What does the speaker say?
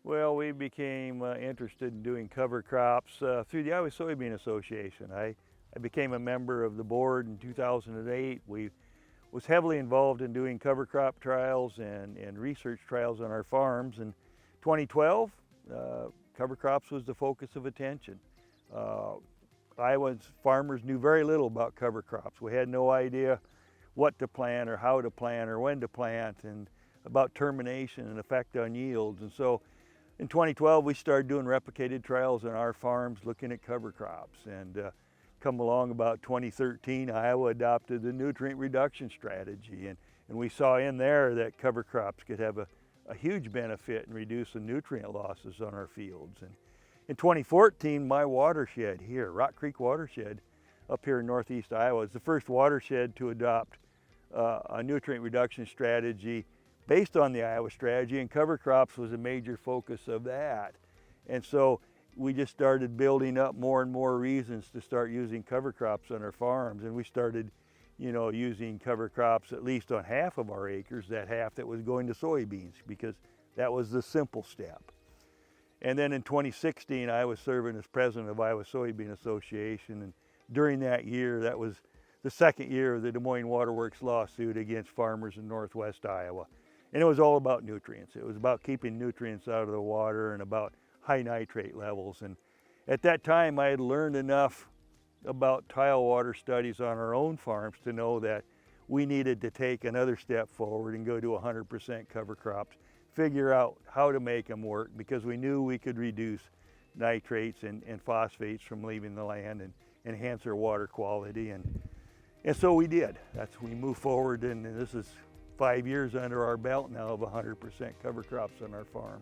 Well, we became interested in doing cover crops through the Iowa Soybean Association. I became a member of the board in 2008. We was heavily involved in doing cover crop trials and research trials on our farms. In 2012, cover crops was the focus of attention. Iowa's farmers knew very little about cover crops. We had no idea what to plant or how to plant or when to plant and about termination and effect on yields. And so in 2012, we started doing replicated trials on our farms looking at cover crops. And come along about 2013, Iowa adopted the nutrient reduction strategy. And we saw in there that cover crops could have a huge benefit in reducing nutrient losses on our fields. And in 2014, my watershed here, Rock Creek Watershed, up here in northeast Iowa, is the first watershed to adopt a nutrient reduction strategy based on the Iowa strategy, and cover crops was a major focus of that. And so we just started building up more and more reasons to start using cover crops on our farms, and we started, using cover crops at least on half of our acres, that half that was going to soybeans, because that was the simple step. And then in 2016, I was serving as president of Iowa Soybean Association, and during that year, that was the second year of the Des Moines Waterworks lawsuit against farmers in northwest Iowa. And it was all about nutrients. It was about keeping nutrients out of the water and about high nitrate levels. And at that time, I had learned enough about tile water studies on our own farms to know that we needed to take another step forward and go to 100% cover crops, figure out how to make them work, because we knew we could reduce nitrates and phosphates from leaving the land and enhance our water quality. And so we did. We moved forward, and this is 5 years under our belt now of 100% cover crops on our farm.